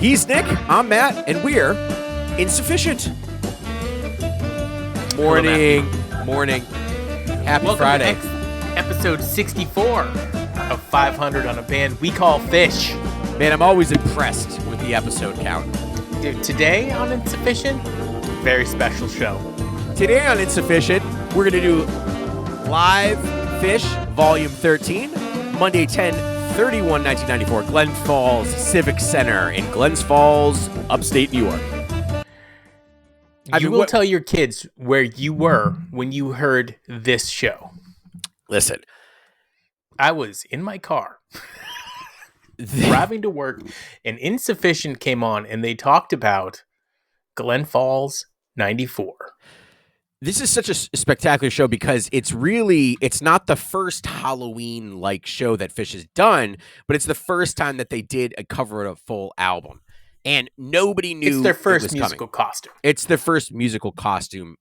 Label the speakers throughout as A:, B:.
A: He's Nick, I'm Matt, and we're Insuphishient. Morning. Happy
B: Welcome
A: Friday.
B: To episode 64 of 500 on a band we call Phish.
A: Man, I'm always impressed with the episode count.
B: Dude, today on Insuphishient, very special show.
A: Today on Insuphishient, we're going to do live Phish Volume 13, Monday 10/31/1994, Glens Falls Civic Center in Glens Falls, upstate New York.
B: You will tell your kids where you were when you heard this show.
A: Listen.
B: I was in my car driving to work, and Insuphishient came on, and they talked about Glens Falls 94.
A: This is such a spectacular show because it's not the first Halloween-like show that Phish has done, but it's the first time that they did a cover of a full album. And nobody knew
B: it's their first
A: it was
B: musical
A: coming.
B: costume.
A: It's their first musical costume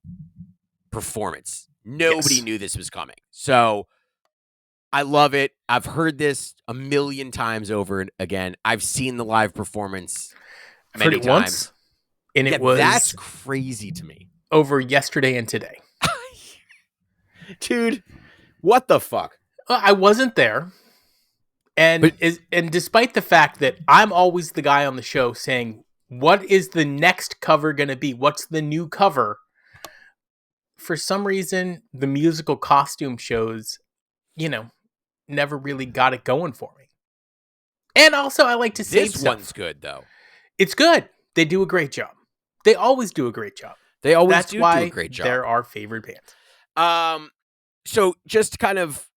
A: performance. Nobody knew this was coming. So I love it. I've heard this a million times over and again. I've seen the live performance many times.
B: Once, and it was
A: that's crazy to me.
B: Over yesterday and today.
A: Dude, what the fuck?
B: I wasn't there. And despite the fact that I'm always the guy on the show saying, what is the next cover going to be? What's the new cover? For some reason, the musical costume shows, never really got it going for me. And also, I like to save
A: this
B: stuff.
A: One's good, though.
B: It's good. They do a great job. They always do a great job.
A: They always
B: That's
A: do
B: why
A: a great job.
B: They're our favorite band.
A: So just to kind of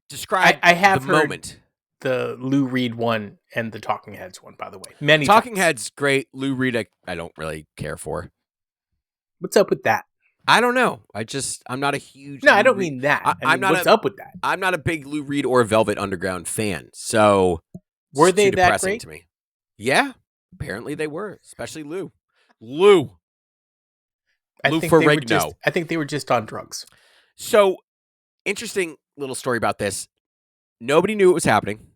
A: describe
B: I have
A: the
B: heard
A: moment.
B: The Lou Reed one and the Talking Heads one, by the way. Many
A: Talking
B: times.
A: Heads, great. Lou Reed, I don't really care for.
B: What's up with that?
A: I don't know. I'm not a huge.
B: No,
A: Lou
B: I don't
A: Reed.
B: mean that.
A: I'm not.
B: What's up with that?
A: I'm not a big Lou Reed or Velvet Underground fan. So
B: were they
A: too
B: that
A: depressing
B: great?
A: to me? Yeah, apparently they were, especially Lou.
B: I
A: Lou
B: think
A: Ferrigno.
B: I think they were just on drugs.
A: So interesting little story about this. Nobody knew it was happening.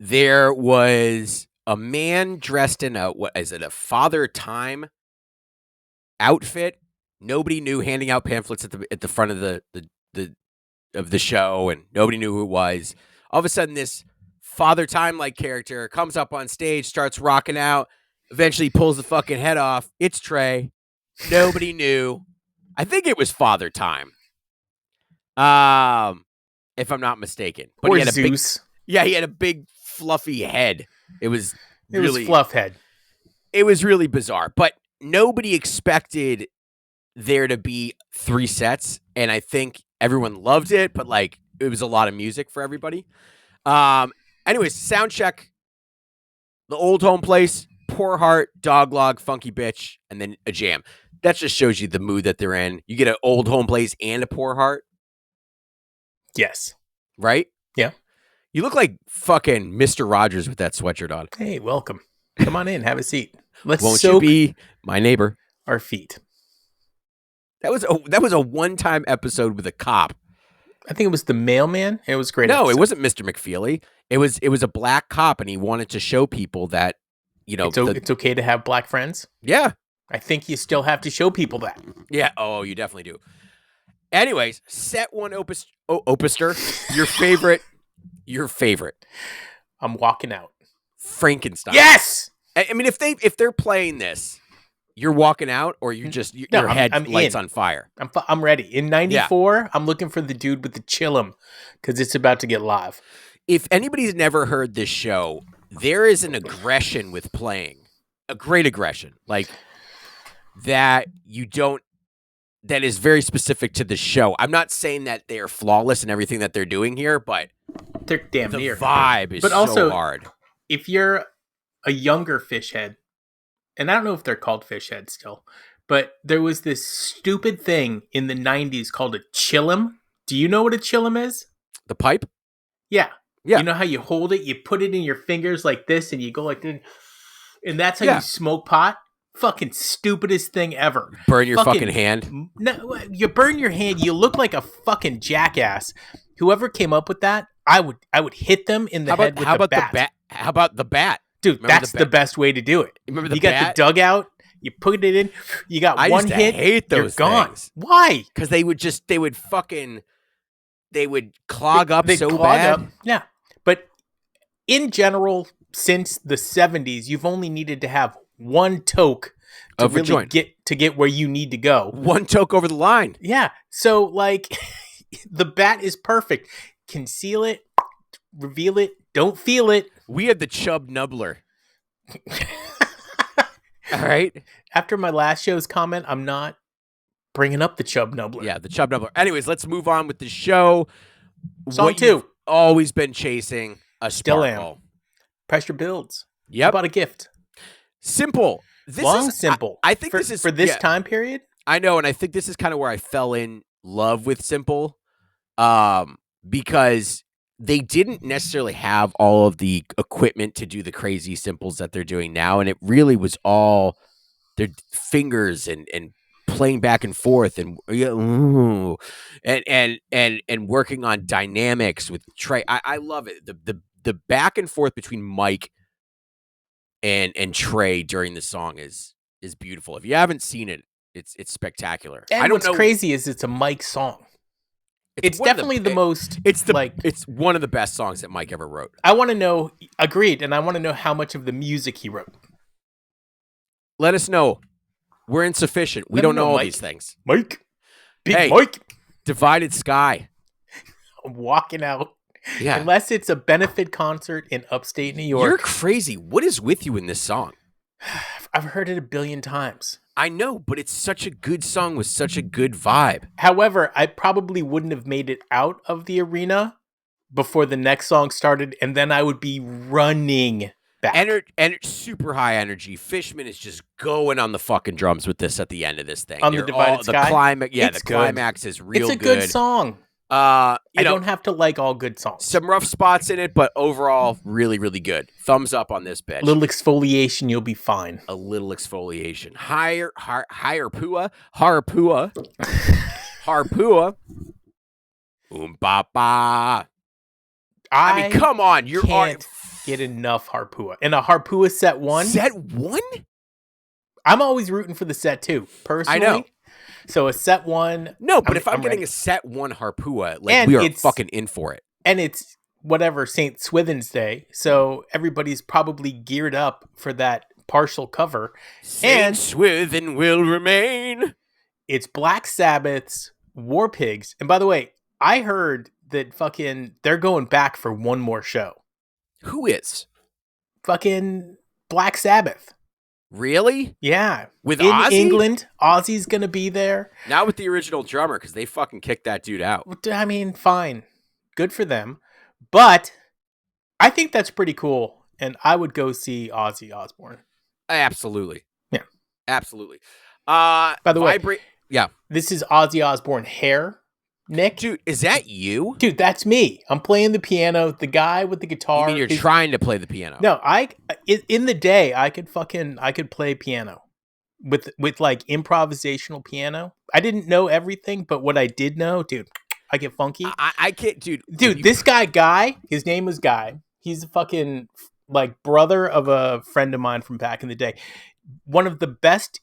A: There was a man dressed in a Father Time outfit. Nobody knew, handing out pamphlets at the front of the show, and nobody knew who it was. All of a sudden, this Father Time like character comes up on stage, starts rocking out, eventually pulls the fucking head off. It's Trey. Nobody knew. I think it was Father Time. If I'm not mistaken. But
B: or
A: he had
B: Zeus.
A: he had a big fluffy head. It was
B: fluff head.
A: It was really bizarre. But nobody expected there to be 3 sets, and I think everyone loved it, but it was a lot of music for everybody. Anyways, sound check. The Old Home Place, Poor Heart, Doglog, Funky Bitch, and then a jam. That just shows you the mood that they're in. You get an Old Home Place and a Poor Heart.
B: Yes.
A: Right?
B: Yeah.
A: You look like fucking Mr. Rogers with that sweatshirt on.
B: Hey, welcome. Come on in. Have a seat. Let's
A: Won't
B: soak
A: you be my neighbor?
B: our feet.
A: That was a one-time episode with a cop.
B: I think it was the mailman. It was great.
A: No,
B: episode.
A: it wasn't Mr. McFeely. It was a black cop, and he wanted to show people that,
B: it's okay to have black friends.
A: Yeah.
B: I think you still have to show people that.
A: Yeah. Oh, you definitely do. Anyways, set one Opister. Your favorite.
B: I'm walking out.
A: Frankenstein.
B: Yes.
A: I mean, if they're playing this, you're walking out, or you just your head lights on fire.
B: I'm ready. In '94, I'm looking for the dude with the chillum because it's about to get live.
A: If anybody's never heard this show, there is an aggression with playing, a great aggression, that is very specific to the show. I'm not saying that they're flawless in everything that they're doing here, but
B: they're damn
A: the
B: near.
A: vibe is so hard.
B: If you're a younger Phish head, and I don't know if they're called Phish head still, but there was this stupid thing in the 90s called a chillum. Do you know what a chillum is?
A: The pipe?
B: Yeah.
A: Yeah.
B: You know how you hold it, you put it in your fingers like this, and you go like this, and that's how you smoke pot? Fucking stupidest thing ever.
A: Burn your fucking hand?
B: No, you burn your hand. You look like a fucking jackass. Whoever came up with that, I would hit them in the head with the bat.
A: How about the bat?
B: Dude, that's the best way to do it.
A: Remember the
B: You got
A: bat?
B: the dugout, you put it in, you got
A: I
B: one
A: used to
B: hit,
A: hate
B: you're
A: those
B: gone.
A: things.
B: Why?
A: Because they would clog up so bad.
B: Yeah. But in general, since the 70s, you've only needed to have one toke to really get where you need to go.
A: One toke over the line.
B: Yeah. So like the bat is perfect. Conceal it, reveal it, don't feel it.
A: We had the Chub Nubbler. All right.
B: After my last show's comment, I'm not bringing up the Chub Nubbler.
A: Yeah, the Chub Nubbler. Anyways, let's move on with the show.
B: Song 2. You've
A: always been chasing a
B: Still
A: sparkle.
B: Am. Pressure builds.
A: Yep.
B: How about a gift?
A: Simple.
B: Simple.
A: I think this is
B: for this time period.
A: I know, and I think this is kind of where I fell in love with Simple, because they didn't necessarily have all of the equipment to do the crazy simples that they're doing now, and it really was all their fingers and playing back and forth and working on dynamics with Trey. I love it. The back and forth between Mike and Trey during the song is beautiful. If you haven't seen it, it's spectacular.
B: And what's crazy is it's a Mike song. It's definitely the most. It's
A: one of the best songs that Mike ever wrote.
B: I want to know. Agreed, and I want to know how much of the music he wrote.
A: Let us know. We're insufficient. We don't know all these things.
B: Mike, Big Mike,
A: Divided Sky.
B: I'm walking out.
A: Yeah.
B: Unless it's a benefit concert in upstate New York.
A: You're crazy. What is with you in this song?
B: I've heard it a billion times.
A: I know, but it's such a good song with such a good vibe.
B: However, I probably wouldn't have made it out of the arena before the next song started, and then I would be running back.
A: And super high energy. Fishman is just going on the fucking drums with this at the end of this thing.
B: On the Divided Sky?
A: The climax is real good.
B: It's a good song. I don't have to like all good songs.
A: Some rough spots in it, but overall, really, really good. Thumbs up on this bitch.
B: A little exfoliation, you'll be fine.
A: A little exfoliation. Higher Pua. Ba. I mean, come on. You
B: can't get enough Harpua. And a Harpua set 1.
A: Set 1?
B: I'm always rooting for the set 2, personally.
A: I know.
B: So a set 1.
A: No, but if I'm getting a set 1 Harpua, we are fucking in for it.
B: And it's whatever, St. Swithin's Day. So everybody's probably geared up for that partial cover.
A: St. Swithin will remain.
B: It's Black Sabbath's War Pigs. And by the way, I heard that they're going back for one more show.
A: Who is?
B: Fucking Black Sabbath.
A: Really?
B: Yeah.
A: With Ozzy?
B: In England, Ozzy's going to be there.
A: Not with the original drummer, because they fucking kicked that dude out.
B: I mean, fine. Good for them. But I think that's pretty cool. And I would go see Ozzy Osbourne.
A: Absolutely.
B: Yeah.
A: Absolutely.
B: By the way,
A: yeah.
B: This is Ozzy Osbourne hair, Nick.
A: Dude, is that you?
B: Dude, that's me. I'm playing the piano. The guy with the guitar.
A: You mean you're trying to play the piano?
B: No, in the day I could play piano with like improvisational piano. I didn't know everything, but what I did know, dude, I get funky.
A: I can't, dude.
B: This Guy, his name was Guy. He's a fucking like brother of a friend of mine from back in the day. One of the best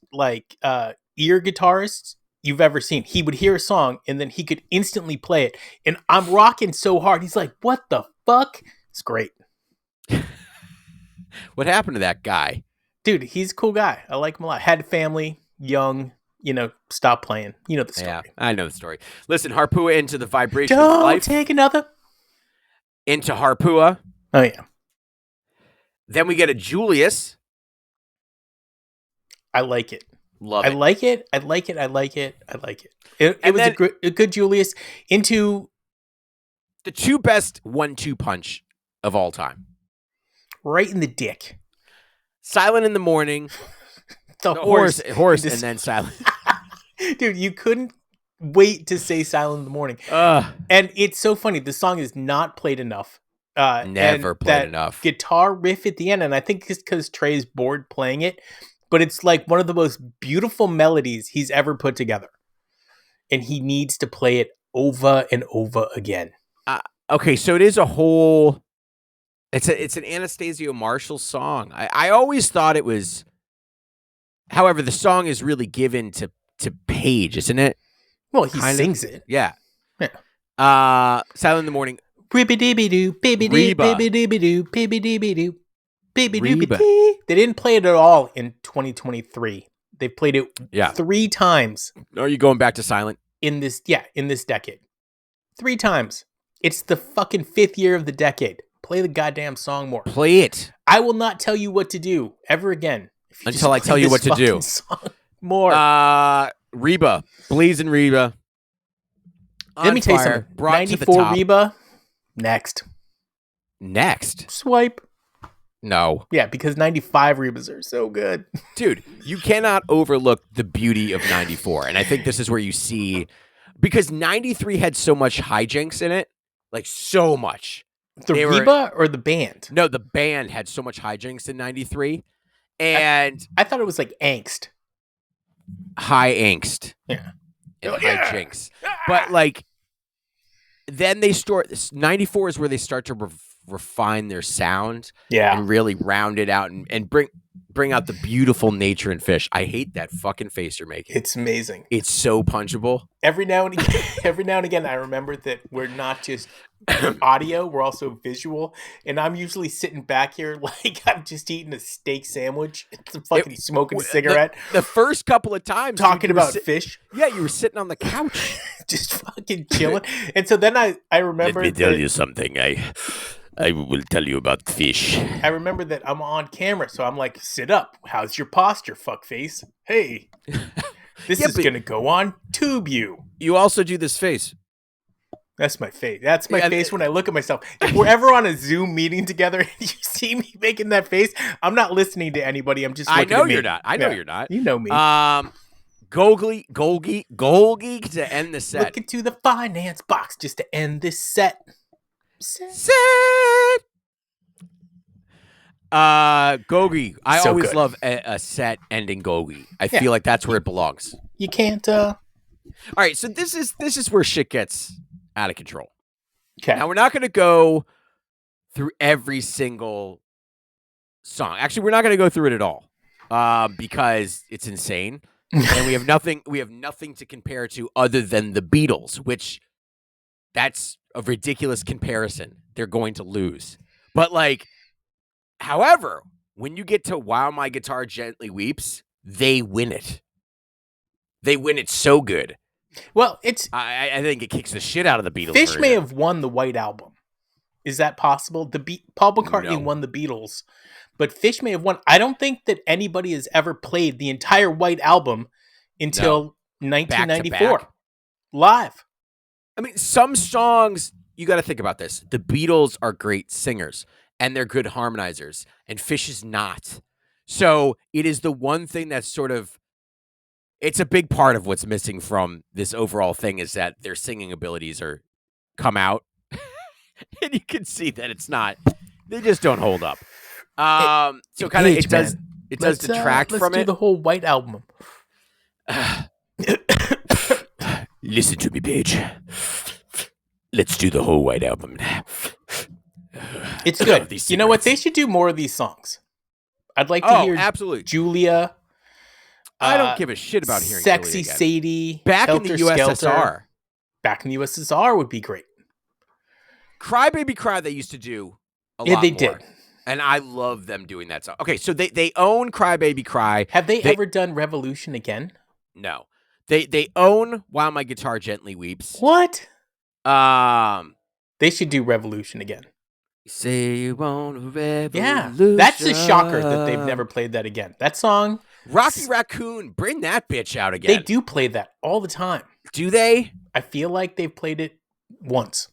B: ear guitarists you've ever seen. He would hear a song and then he could instantly play it. And I'm rocking so hard. He's like, what the fuck? It's great.
A: What happened to that guy?
B: Dude, he's a cool guy. I like him a lot. Had a family, young, stopped playing. You know the story.
A: Yeah, I know the story. Listen, Harpua into the vibration
B: Don't
A: of life.
B: Take another.
A: Into Harpua.
B: Oh, yeah.
A: Then we get a Julius.
B: I like it.
A: Love it.
B: I like it. It was a good Julius into
A: the two best 1-2 punch of all time.
B: Right in the dick.
A: Silent in the Morning.
B: the horse
A: and then Silent.
B: Dude, you couldn't wait to say Silent in the Morning. And it's so funny. The song is not played enough.
A: Never played enough.
B: Guitar riff at the end, and I think it's because Trey's bored playing it, but it's like one of the most beautiful melodies he's ever put together. And he needs to play it over and over again.
A: Okay, so it is a whole It's an Anastasio Marshall song. I always thought it was. However, the song is really given to Page, isn't it?
B: Well, he sings it.
A: Yeah. Silent in the Morning.
B: Reba.
A: Reba.
B: They didn't play it at all in 2023. They played it 3 times.
A: Are you going back to Silent?
B: In this decade. 3 times. It's the fucking 5th year of the decade. Play the goddamn song more.
A: Play it.
B: I will not tell you what to do ever again.
A: Until I tell you what to do.
B: More.
A: Reba. Blazing Reba.
B: Let me tell you something. 94 Reba. Next. Swipe.
A: No.
B: Yeah, because 95 Rebas are so good.
A: Dude, you cannot overlook the beauty of 94. And I think this is where you see, because 93 had so much hijinks in it. Like, so much.
B: The Reba or the band?
A: No, the band had so much hijinks in 93. And
B: I thought it was like angst.
A: High angst.
B: Yeah.
A: And hijinks. But, like, then 94 is where they start to refine their sound.
B: Yeah.
A: And really round it out and bring out the beautiful nature in Phish. I hate that fucking face you're making.
B: It's amazing.
A: It's so punchable.
B: Every now and again, I remember that we're not just audio, we're also visual. And I'm usually sitting back here like I'm just eating a steak sandwich and fucking smoking a cigarette.
A: The first couple of times.
B: Talking about Phish.
A: Yeah, you were sitting on the couch.
B: Just fucking chilling. And so then I remember.
A: Let me tell you something. I will tell you about Phish.
B: I remember that I'm on camera, so I'm like, sit up. How's your posture, fuckface? Hey, this is going to go on TubeU.
A: You also do this face.
B: That's my face. That's my face when I look at myself. If we're ever on a Zoom meeting together and you see me making that face, I'm not listening to anybody. I'm just looking at me.
A: You're not. I know you're not.
B: You know me.
A: Golgi to end the set.
B: Look into the finance box just to end this set.
A: Golgi. I
B: So
A: always
B: good.
A: love a set ending Golgi. I feel like that's where it belongs.
B: You can't.
A: All right, so this is where shit gets out of control.
B: Okay.
A: Now we're not going to go through every single song. Actually, we're not going to go through it at all because it's insane, and we have nothing. We have nothing to compare to other than the Beatles, which that's a ridiculous comparison. They're going to lose, but like, however, when you get to "While My Guitar Gently Weeps," they win it. They win it so good.
B: Well, it's.
A: I think it kicks the shit out of the Beatles.
B: Phish may have won the White Album. Is that possible? Paul McCartney won the Beatles, but Phish may have won. I don't think that anybody has ever played the entire White Album until 1994 live.
A: I mean, some songs, you got to think about this. The Beatles are great singers and they're good harmonizers, and Phish is not. So it is the one thing that's sort of. It's a big part of what's missing from this overall thing is that their singing abilities come out, and you can see that it's not. They just don't hold up. So kind of it does detract from it.
B: Let's do the whole White Album.
A: Listen to me, Paige. Let's do the whole White Album.
B: It's good. You know what? They should do more of these songs. I'd like to hear
A: absolutely.
B: Julia.
A: I don't give a shit about hearing
B: Sexy
A: Julia again.
B: Sadie.
A: Back
B: Helter
A: in the USSR.
B: Skelter. Back in the USSR would be great.
A: Cry Baby Cry they used to do a lot
B: Yeah, they
A: more.
B: did.
A: And I love them doing that song. Okay, so they own Cry Baby Cry.
B: Have they ever done Revolution again?
A: No. They own While My Guitar Gently Weeps.
B: What? They should do Revolution again.
A: Say you want a revolution.
B: Yeah, that's a shocker that they've never played that again. That song.
A: Rocky Raccoon, bring that bitch out again.
B: They do play that all the time.
A: Do they?
B: I feel like they've played it once.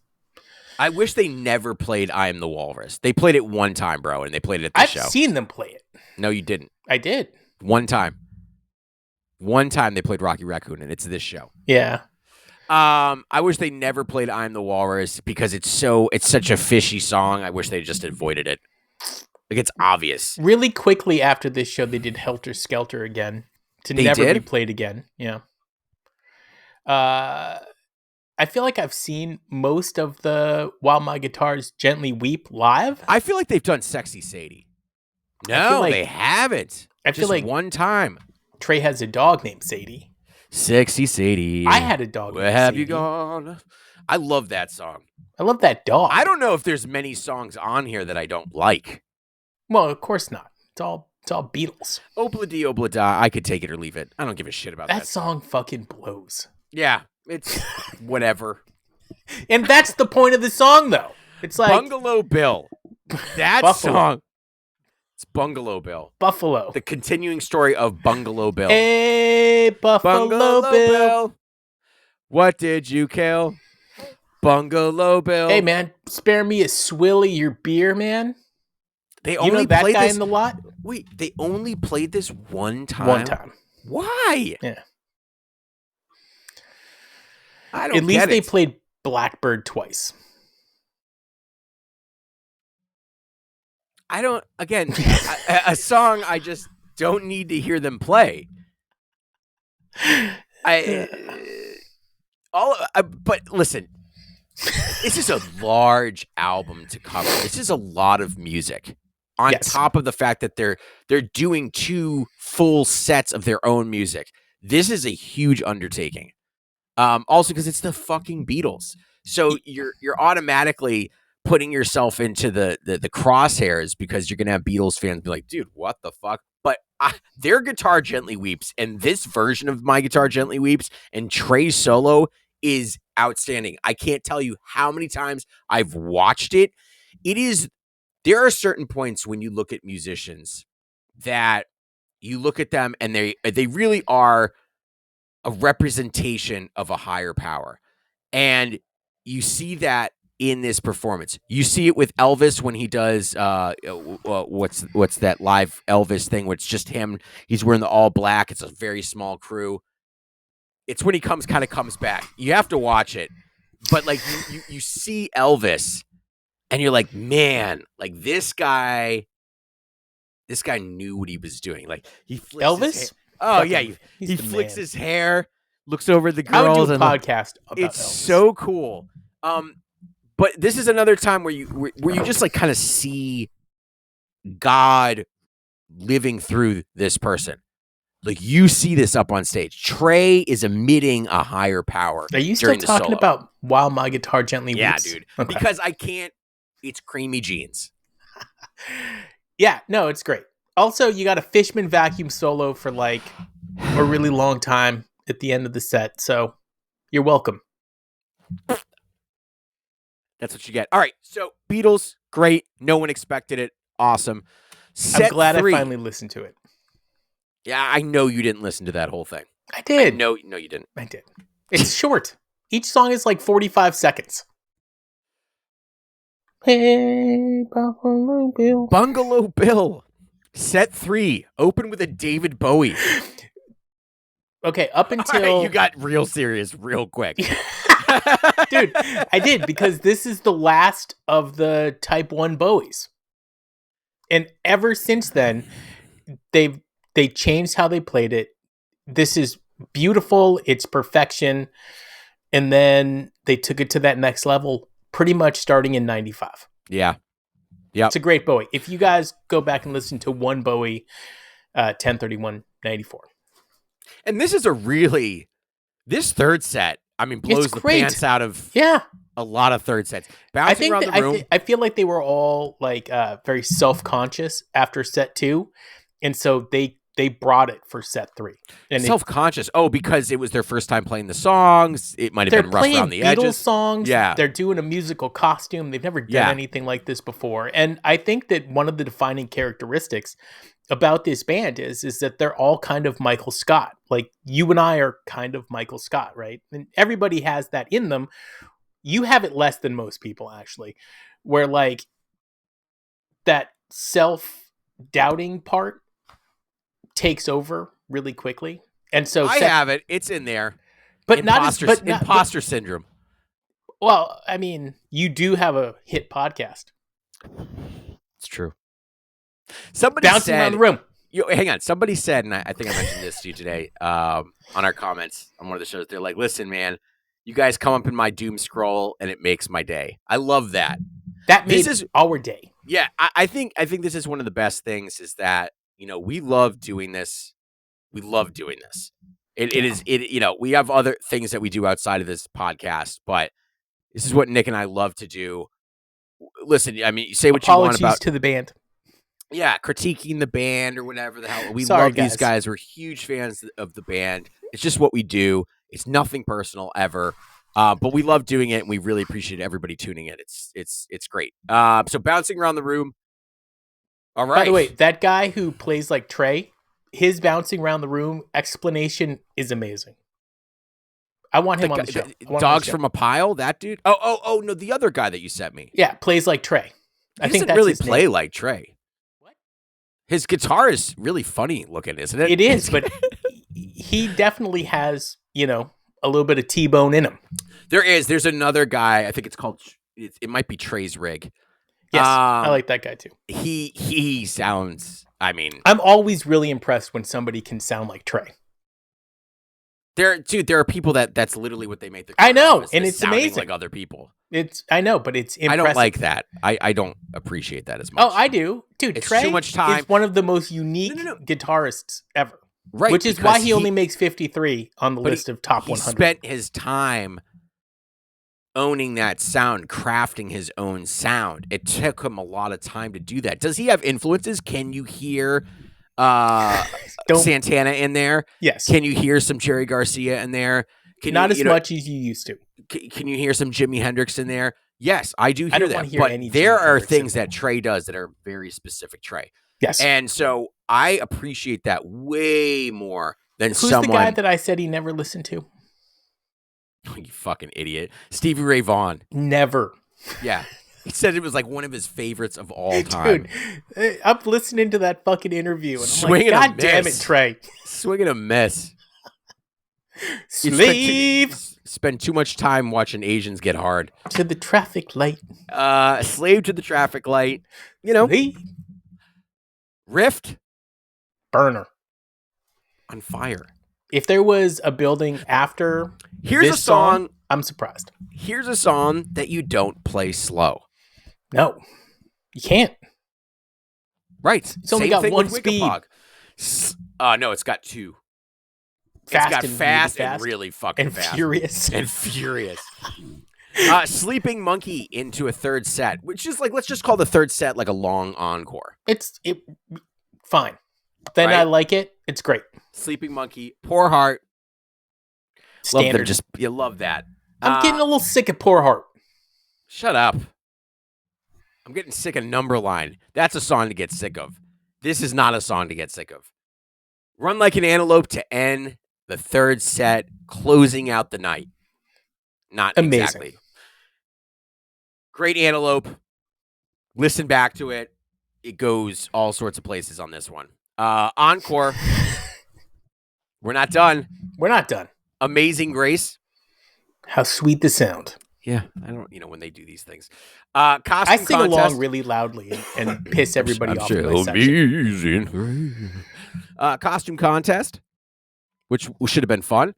A: I wish they never played I Am the Walrus. They played it one time, bro, and they played it at the show.
B: I've seen them play it.
A: No, you didn't.
B: I did.
A: One time. One time they played Rocky Raccoon, and it's this show.
B: Yeah.
A: I wish they never played I'm the Walrus because it's such a fishy song. I wish they just avoided it. Like, it's obvious.
B: Really quickly after this show, they did Helter Skelter again to never be played again. Yeah. I I feel like I've seen most of the While My Guitars Gently Weep live.
A: I feel like they've done Sexy Sadie.
B: I feel
A: No,
B: like-
A: they haven't.
B: I feel
A: Just
B: like-
A: one time.
B: Trey has a dog named Sadie.
A: Sexy Sadie.
B: I had a dog
A: Where
B: named
A: have
B: Sadie.
A: you gone? I love that song.
B: I love that dog.
A: I don't know if there's many songs on here that I don't like.
B: Well, of course not. It's all Beatles.
A: Obla-dee, obla-da, I could take it or leave it. I don't give a shit about that.
B: That song fucking blows.
A: Yeah, it's whatever.
B: And that's the point of the song, though. It's like
A: Bungalow Bill. That
B: Buffalo.
A: song. It's Bungalow Bill.
B: Buffalo.
A: The continuing story of Bungalow Bill.
B: Hey, Buffalo Bill.
A: What did you kill? Bungalow Bill.
B: Hey, man, spare me a swill of your beer, man.
A: They
B: You
A: only
B: know that
A: played
B: guy
A: this.
B: in the lot?
A: Wait, they only played this one time.
B: One time.
A: Why?
B: Yeah.
A: I don't
B: At least
A: get
B: they
A: it.
B: played Blackbird twice.
A: I don't. Again, a song I just don't need to hear them play. But listen, this is a large album to cover. This is a lot of music. On
B: Yes.
A: top of the fact that they're doing 2 full sets of their own music. This is a huge undertaking. Also because it's the fucking Beatles. So you're automatically putting yourself into the crosshairs because you're gonna have Beatles fans be like, dude, what the fuck? But their guitar gently weeps, and this version of My Guitar Gently Weeps and Trey's solo is outstanding. I can't tell you how many times I've watched it. There are certain points when you look at musicians that you look at them and they really are a representation of a higher power. And you see that in this performance. You see it with Elvis when he does what's that live Elvis thing where it's just him. He's wearing the all black. It's a very small crew. It's when he comes back. You have to watch it. But like you see Elvis and you're like, man, like this guy knew what he was doing. Like he flicks
B: Elvis?
A: his hair. Oh yeah,
B: He's
A: he
B: the
A: flicks
B: man.
A: his hair, looks over the
B: I would
A: girls,
B: do a
A: and
B: podcast about
A: it's
B: Elvis.
A: so cool. But this is another time where you just like kind of see God living through this person. Like you see this up on stage. Trey is emitting a higher power.
B: Are you still
A: during the
B: talking
A: solo.
B: about While My Guitar Gently
A: Yeah,
B: Weeps?
A: dude.
B: Okay.
A: Because I can't. It's Creamy Jeans.
B: Yeah, no, it's great. Also, you got a Fishman vacuum solo for like a really long time at the end of the set, so you're welcome.
A: That's what you get. All right. So Beatles, great. No one expected it. Awesome.
B: I'm glad
A: three.
B: I finally listened to it.
A: Yeah, I know you didn't listen to that whole thing.
B: I did.
A: No, you didn't.
B: I did. It's short. Each song is like 45 seconds. Hey, Buffalo Bill.
A: Bungalow Bill. Set 3. Open with a David Bowie.
B: Okay, up
A: All
B: until
A: right, you got real serious real quick.
B: Dude, I did because this is the last of the Type 1 Bowies. And ever since then, they changed how they played it. This is beautiful, it's perfection. And then they took it to that next level pretty much starting in 95.
A: Yeah. Yep.
B: It's a great Bowie. If you guys go back and listen to one Bowie, 10/31/94.
A: And this is this third set, I mean, blows
B: It's
A: the
B: great.
A: pants out of
B: Yeah.
A: a lot of third sets.
B: I
A: Bouncing
B: think
A: around
B: that,
A: the room.
B: I feel like they were all like very self-conscious after set 2, and so they brought it for set 3. And
A: Self-conscious. Because it was their first time playing the songs. It might have
B: they're
A: been rough
B: playing
A: around the
B: Beatles
A: edges.
B: songs.
A: Yeah.
B: They're doing a musical costume. They've never done
A: Yeah.
B: anything like this before, and I think that one of the defining characteristics about this band is that they're all kind of Michael Scott. Like you and I are kind of Michael Scott, right? And everybody has that in them. You have it less than most people, actually, where like that self-doubting part takes over really quickly. And so
A: I have it. It's in there.
B: but
A: Imposter syndrome.
B: well, I mean, you do have a hit podcast.
A: It's true. Somebody
B: Bouncing
A: said,
B: around the room.
A: hang on. Somebody said, and I think I mentioned this to you today on our comments on one of the shows. They're like, listen, man, You guys come up in my doom scroll, and it makes my day. I love that.
B: That made our day.
A: Yeah, I think this is one of the best things is that, we love doing this. We love doing this. It is, we have other things that we do outside of this podcast, but this is what Nick and I love to do. Listen, I mean, say what you want about...
B: Apologies to the band.
A: Yeah, critiquing the band or whatever the hell. We
B: Sorry,
A: love
B: guys.
A: these guys. We're huge fans of the band. It's just what we do. It's nothing personal ever. But we love doing it, and we really appreciate everybody tuning in. It's great. So bouncing around the room. All right.
B: By the way, that guy who plays like Trey, his bouncing around the room explanation is amazing. I want him on the show.
A: Dogs from a Pile, that dude? Oh, no, the other guy that you sent me.
B: Yeah, plays like Trey.
A: I think that's really play like Trey. What? His guitar is really funny looking, isn't it?
B: It is, but he definitely has, a little bit of T-bone in him.
A: There's another guy. I think it's called. It might be Trey's Rig.
B: Yes, I like that guy too.
A: He sounds. I mean,
B: I'm always really impressed when somebody can sound like Trey.
A: There are people that's literally what they make.
B: I know, and it's amazing.
A: Like other people.
B: I know, but it's impressive.
A: I don't like that. I don't appreciate that as much.
B: Oh, I do, dude.
A: It's
B: Trey
A: too much time.
B: is one of the most unique guitarists ever.
A: Right,
B: which is why he only makes 53 on the list of top 100.
A: He spent his time owning that sound, crafting his own sound. It took him a lot of time to do that. Does he have influences? Can you hear Santana in there?
B: Yes.
A: Can you hear some Jerry Garcia in there?
B: Not as much as you used to.
A: Can you hear some Jimi Hendrix in there? Yes, I do hear that. But there are things that Trey does that are very specific Trey.
B: Yes.
A: And so I appreciate that way more than
B: someone... Who's the guy that I said he never listened to?
A: Oh, you fucking idiot. Stevie Ray Vaughan.
B: Never.
A: Yeah. He said it was like one of his favorites of all time.
B: Dude, I'm listening to that fucking interview and I'm like, God damn it, Trey.
A: Swinging a miss.
B: Slave.
A: Spend too much time watching Asians get hard.
B: To the traffic light.
A: Slave to the traffic light.
B: Slave.
A: Rift.
B: Burner.
A: On fire.
B: If there was a building after
A: Here's a song,
B: I'm surprised.
A: Here's a song that you don't play slow.
B: No. You can't.
A: Right.
B: It's only got one speed.
A: No, it's got two. Fast and really fucking
B: and
A: fast.
B: Furious.
A: And furious. Sleeping Monkey into a third set, which is like, let's just call the third set like a long encore.
B: Fine. Then right? I like it. It's great.
A: Sleeping Monkey, Poor Heart.
B: Standard.
A: You love that.
B: I'm getting a little sick of Poor Heart.
A: Shut up. I'm getting sick of Numberline. That's a song to get sick of. This is not a song to get sick of. Run Like an Antelope to end the third set, closing out the night. Not
B: amazing.
A: Exactly. Great Antelope. Listen back to it. It goes all sorts of places on this one. Encore. We're not done.
B: We're not done.
A: Amazing Grace.
B: How sweet the sound.
A: Yeah, I don't, when they do these things. Costume
B: I sing
A: contest.
B: along really loudly and piss everybody off.
A: Sure amazing. Costume contest, which should have been fun.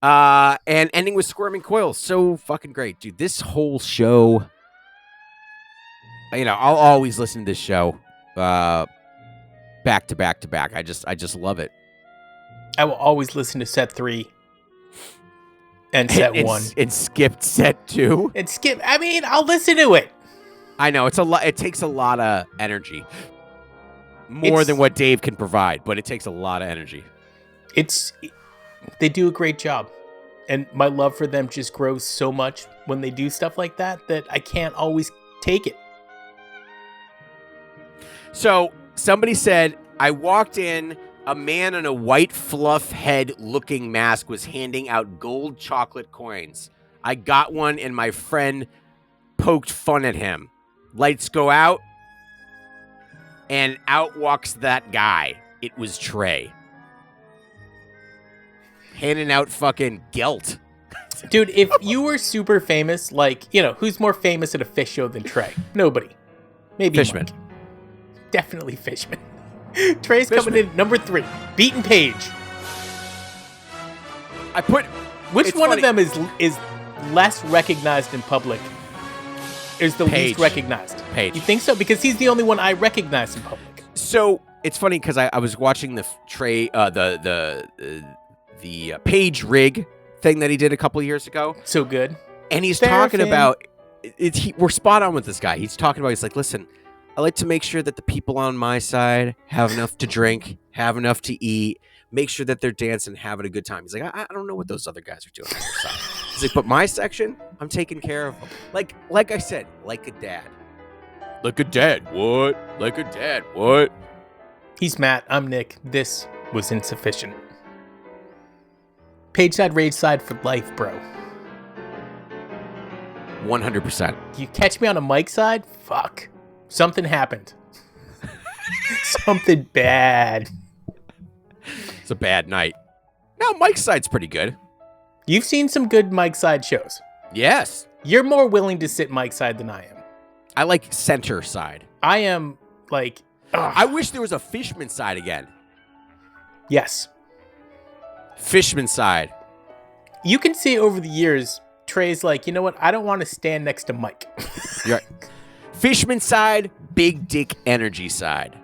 A: And ending with Squirming Coils. So fucking great, dude. This whole show, I'll always listen to this show back to back to back. I just love it.
B: I will always listen to set 3 and set 1
A: and skip set 2
B: and skip. I mean, I'll listen to it.
A: I know it's a lot. It takes a lot of energy, more than what Dave can provide, but it takes a lot of energy.
B: They do a great job, and my love for them just grows so much when they do stuff like that I can't always take it.
A: So somebody said, I walked in. A man in a white fluff head looking mask was handing out gold chocolate coins. I got one and my friend poked fun at him. Lights go out and out walks that guy. It was Trey. Handing out fucking gelt.
B: Dude, if you were super famous, like, who's more famous at a Phish show than Trey? Nobody. Maybe
A: Fishman.
B: Mike. Definitely Fishman. Trey's coming in number 3. Beaten Page.
A: Which
B: one of them is less recognized in public is the
A: Page.
B: least recognized.
A: Page.
B: You think so? Because he's the only one I recognize in public.
A: So it's funny because I was watching the Page rig thing that he did a couple of years ago.
B: So good.
A: And he's talking about we're spot on with this guy. He's talking about, he's like, listen, I like to make sure that the people on my side have enough to drink, have enough to eat, make sure that they're dancing, having a good time. He's like, I don't know what those other guys are doing on their side. He's like, but my section, I'm taking care of them. Like I said, like a dad. Like a dad, what? Like a dad, what?
B: He's Matt. I'm Nick. This was Insufficient. Page side, rage side for life, bro.
A: 100%.
B: You catch me on a mic side? Fuck. Something happened. Something bad.
A: It's a bad night. No, Mike's side's pretty good.
B: You've seen some good mic side shows.
A: Yes.
B: You're more willing to sit mic side than I am.
A: I like center side.
B: I am like... ugh.
A: I wish there was a Fishman side again.
B: Yes.
A: Fishman side.
B: You can see over the years, Trey's like, you know what? I don't want to stand next to Mike.
A: You're right. Fishman side, big dick energy side.